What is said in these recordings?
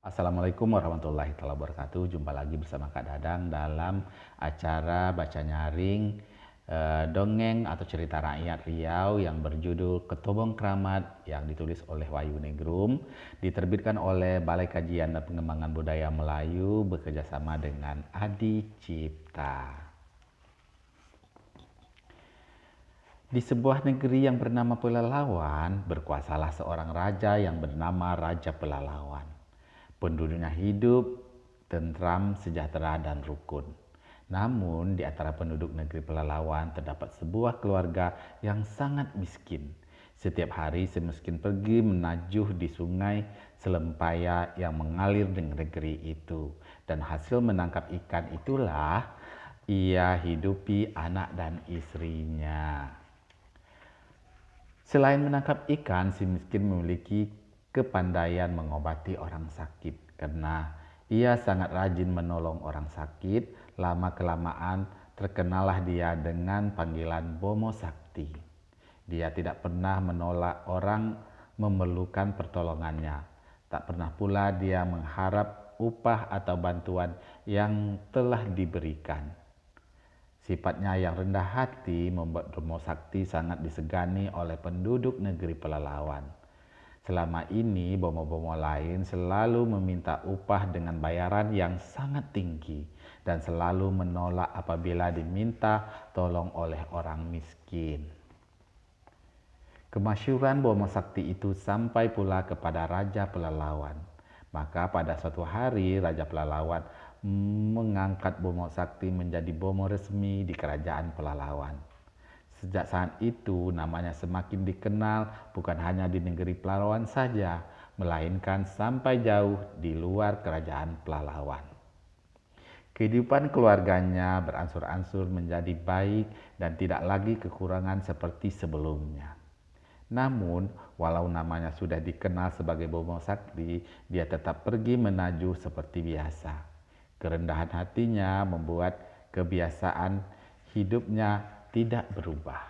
Assalamualaikum warahmatullahi wabarakatuh. Jumpa lagi bersama Kak Dadang dalam acara baca nyaring dongeng atau cerita rakyat Riau yang berjudul Ketobong Kramat yang ditulis oleh Wahyu Negrum, diterbitkan oleh Balai Kajian dan Pengembangan Budaya Melayu bekerjasama dengan Adi Cipta. Di sebuah negeri yang bernama Pelalawan, berkuasalah seorang raja yang bernama Raja Pelalawan. Penduduknya hidup, tentram, sejahtera, dan rukun. Namun, di antara penduduk negeri Pelalawan terdapat sebuah keluarga yang sangat miskin. Setiap hari si miskin pergi menajuh di sungai Selempaya yang mengalir di negeri itu. Dan hasil menangkap ikan itulah ia hidupi anak dan istrinya. Selain menangkap ikan, si miskin memiliki kepandaian mengobati orang sakit. Karena ia sangat rajin menolong orang sakit, lama-kelamaan terkenalah dia dengan panggilan Bomo Sakti. Dia tidak pernah menolak orang memerlukan pertolongannya. Tak pernah pula dia mengharap upah atau bantuan yang telah diberikan. Sifatnya yang rendah hati membuat Bomo Sakti sangat disegani oleh penduduk negeri Pelalawan. Selama ini bomo-bomo lain selalu meminta upah dengan bayaran yang sangat tinggi dan selalu menolak apabila diminta tolong oleh orang miskin. Kemasyhuran Bomo Sakti itu sampai pula kepada Raja Pelalawan. Maka pada suatu hari Raja Pelalawan mengangkat Bomo Sakti menjadi bomo resmi di kerajaan Pelalawan. Sejak saat itu namanya semakin dikenal bukan hanya di negeri Pelalawan saja, melainkan sampai jauh di luar kerajaan Pelalawan. Kehidupan keluarganya beransur-ansur menjadi baik dan tidak lagi kekurangan seperti sebelumnya. Namun, walau namanya sudah dikenal sebagai Bomo Sakti, dia tetap pergi menajuh seperti biasa. Kerendahan hatinya membuat kebiasaan hidupnya tidak berubah.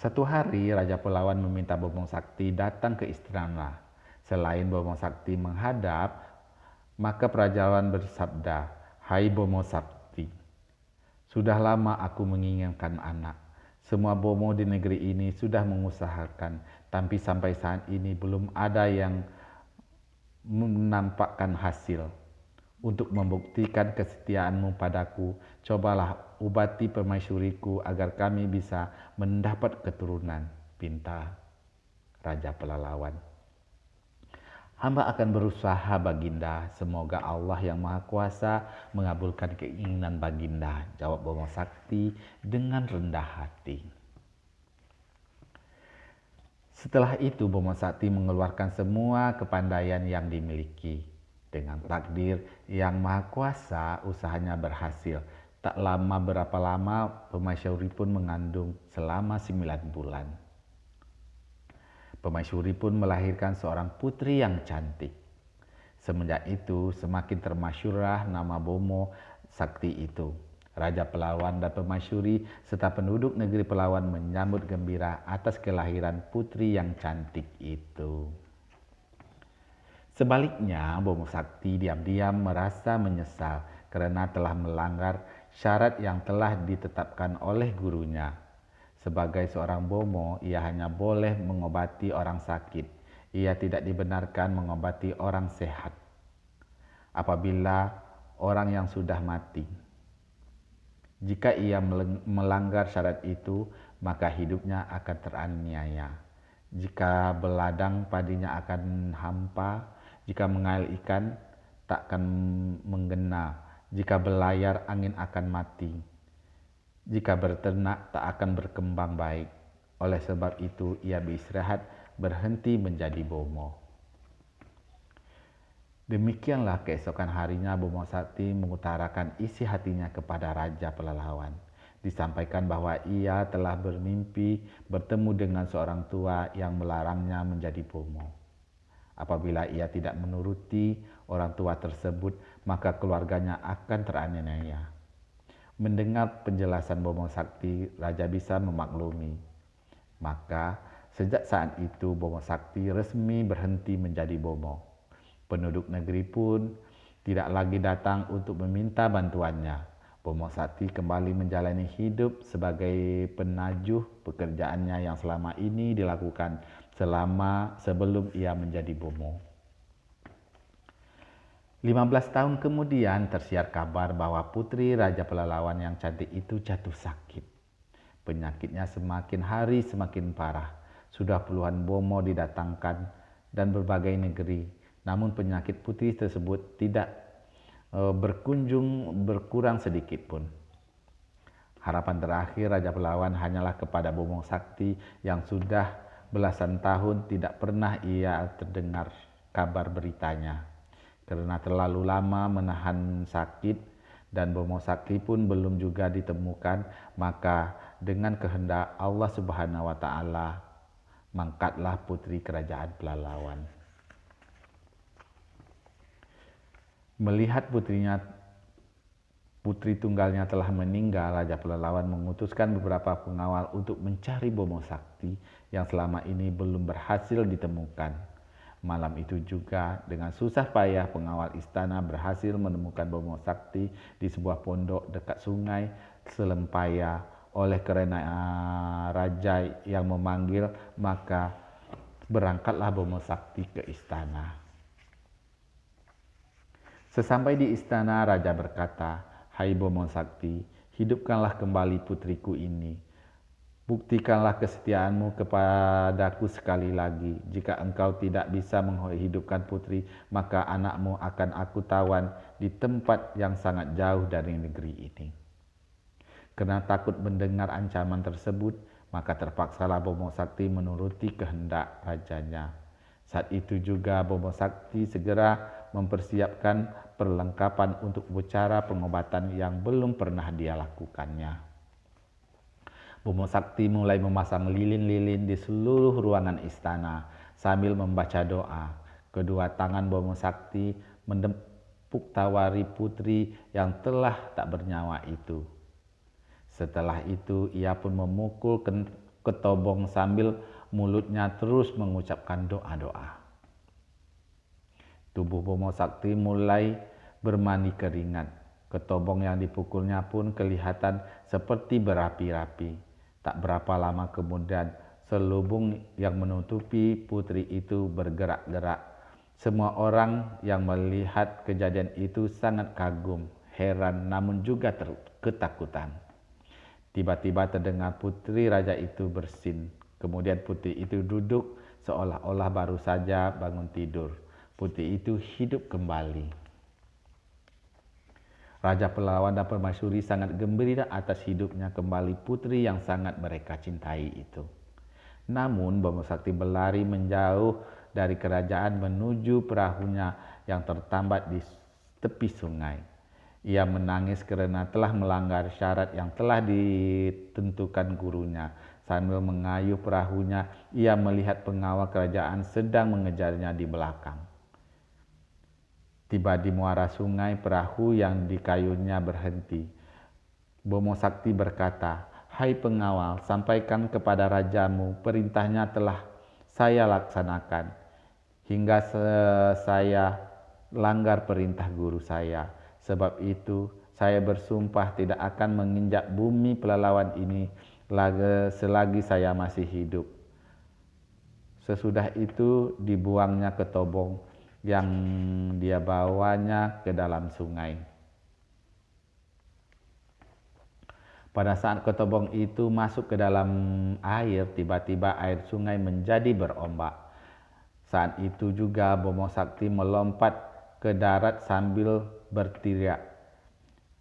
Satu hari Raja Pelalawan meminta Bomo Sakti datang ke istana. Selain Bomo Sakti menghadap, maka Prajawan bersabda, "Hai Bomo Sakti, sudah lama aku menginginkan anak. Semua bomo di negeri ini sudah mengusahakan, tapi sampai saat ini belum ada yang menampakkan hasil. Untuk membuktikan kesetiaanmu padaku, cobalah ubati permaisuriku agar kami bisa mendapat keturunan," pinta Raja Pelalawan. "Hamba akan berusaha Baginda, semoga Allah yang Maha Kuasa mengabulkan keinginan Baginda," jawab Bomo Sakti dengan rendah hati. Setelah itu Bomo Sakti mengeluarkan semua kepandaian yang dimiliki. Dengan takdir yang Maha Kuasa, usahanya berhasil. Tak lama berapa lama, permaisuri pun mengandung selama 9 bulan. Permaisuri pun melahirkan seorang putri yang cantik. Semenjak itu, semakin termasyurah nama Bomo Sakti itu. Raja Pelalawan dan permaisuri serta penduduk negeri Pelalawan menyambut gembira atas kelahiran putri yang cantik itu. Sebaliknya, Bomo Sakti diam-diam merasa menyesal karena telah melanggar syarat yang telah ditetapkan oleh gurunya. Sebagai seorang bomo, ia hanya boleh mengobati orang sakit. Ia tidak dibenarkan mengobati orang sehat. Apabila orang yang sudah mati, jika ia melanggar syarat itu, maka hidupnya akan teraniaya. Jika beladang padinya akan hampa, jika mengail ikan takkan menggena, jika berlayar angin akan mati, jika berternak tak akan berkembang baik. Oleh sebab itu ia beristirahat, berhenti menjadi bomo. Demikianlah keesokan harinya Bomo Sakti mengutarakan isi hatinya kepada Raja Pelalawan. Disampaikan bahwa ia telah bermimpi bertemu dengan seorang tua yang melarangnya menjadi bomo. Apabila ia tidak menuruti orang tua tersebut, maka keluarganya akan teraniaya. Mendengar penjelasan Bomo Sakti, Raja bisa memaklumi. Maka Sejak saat itu Bomo Sakti resmi berhenti menjadi Bomo. Penduduk negeri pun tidak lagi datang untuk meminta bantuannya. Bomo Sakti kembali menjalani hidup sebagai penajuh pekerjaannya yang selama ini dilakukan sebelum ia menjadi Bomo. 15 tahun kemudian tersiar kabar bahwa putri Raja Pelalawan yang cantik itu jatuh sakit. Penyakitnya semakin hari semakin parah. Sudah puluhan Bomo didatangkan dan berbagai negeri. Namun penyakit putri tersebut tidak berkurang sedikit pun. Harapan terakhir Raja Pelalawan hanyalah kepada Bomo Sakti yang sudah belasan tahun tidak pernah ia terdengar kabar beritanya. Karena terlalu lama menahan sakit dan Bomo Sakti pun belum juga ditemukan, maka dengan kehendak Allah Subhanahu wa taala mangkatlah putri kerajaan Pelalawan. Melihat putri tunggalnya telah meninggal, Raja Pelalawan mengutuskan beberapa pengawal untuk mencari Bomo Sakti yang selama ini belum berhasil ditemukan. Malam itu juga dengan susah payah pengawal istana berhasil menemukan Bomo Sakti di sebuah pondok dekat sungai Selempaya. Oleh karena raja yang memanggil, maka berangkatlah Bomo Sakti ke istana. Sesampai di istana, raja berkata, "Hai Bomo Sakti, hidupkanlah kembali putriku ini. Buktikanlah kesetiaanmu kepadaku sekali lagi. Jika engkau tidak bisa menghidupkan putri, maka anakmu akan aku tawan di tempat yang sangat jauh dari negeri ini." Karena takut mendengar ancaman tersebut, maka terpaksalah Bomo Sakti menuruti kehendak rajanya. Saat itu juga Bomo Sakti segera mempersiapkan perlengkapan untuk upacara pengobatan yang belum pernah dia lakukannya. Bomo Sakti mulai memasang lilin-lilin di seluruh ruangan istana sambil membaca doa. Kedua tangan Bomo Sakti menepuk tawari putri yang telah tak bernyawa itu. Setelah itu ia pun memukul ketobong sambil mulutnya terus mengucapkan doa-doa. Tubuh Bomo Sakti mulai bermani keringat. Ketobong yang dipukulnya pun kelihatan seperti berapi-api. Tak berapa lama kemudian, selubung yang menutupi putri itu bergerak-gerak. Semua orang yang melihat kejadian itu sangat kagum, heran, namun juga ketakutan. Tiba-tiba terdengar putri raja itu bersin. Kemudian putri itu duduk seolah-olah baru saja bangun tidur. Putri itu hidup kembali. Raja Pelalawan dan Permaisuri sangat gembira atas hidupnya kembali putri yang sangat mereka cintai itu. Namun Bomo Sakti berlari menjauh dari kerajaan menuju perahunya yang tertambat di tepi sungai. Ia menangis karena telah melanggar syarat yang telah ditentukan gurunya. Sambil mengayuh perahunya, ia melihat pengawal kerajaan sedang mengejarnya di belakang. Tiba di muara sungai, perahu yang dikayunya berhenti. Bomo Sakti berkata, "Hai pengawal, sampaikan kepada rajamu, perintahnya telah saya laksanakan. Hingga saya langgar perintah guru saya. Sebab itu, saya bersumpah tidak akan menginjak bumi Pelalawan ini selagi saya masih hidup." Sesudah itu dibuangnya ketobong yang dia bawanya ke dalam sungai. Pada saat ketobong itu masuk ke dalam air, tiba-tiba air sungai menjadi berombak. Saat itu juga Bomo Sakti melompat ke darat sambil berteriak,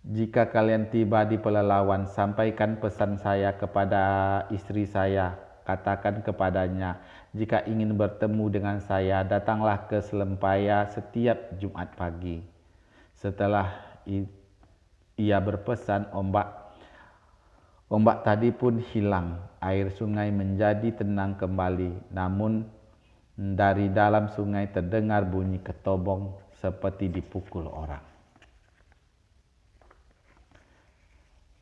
"Jika kalian tiba di Pelalawan, sampaikan pesan saya kepada istri saya. Katakan kepadanya, jika ingin bertemu dengan saya, datanglah ke Selempaya setiap Jumat pagi." Setelah ia berpesan, ombak tadi pun hilang. Air sungai menjadi tenang kembali. Namun dari dalam sungai terdengar bunyi ketobong seperti dipukul orang.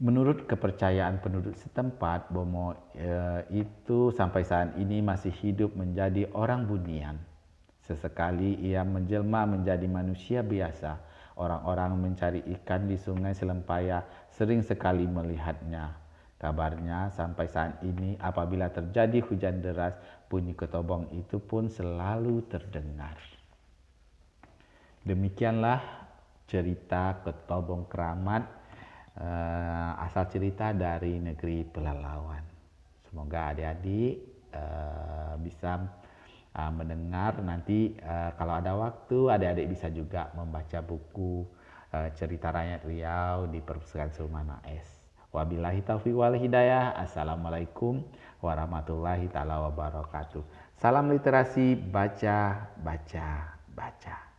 Menurut kepercayaan penduduk setempat, Bomo itu sampai saat ini masih hidup menjadi orang Bunian. Sesekali ia menjelma menjadi manusia biasa. Orang-orang mencari ikan di sungai Selempaya sering sekali melihatnya. Kabarnya sampai saat ini apabila terjadi hujan deras, bunyi ketobong itu pun selalu terdengar. Demikianlah cerita Ketobong Keramat, asal cerita dari negeri Pelalawan. Semoga adik-adik bisa mendengar. Nanti kalau ada waktu, adik-adik bisa juga membaca buku cerita rakyat Riau di Perpustakaan Sulmana S. Wabillahi taufiq wal hidayah. Assalamualaikum warahmatullahi taala wabarakatuh. Salam literasi, baca, baca, baca.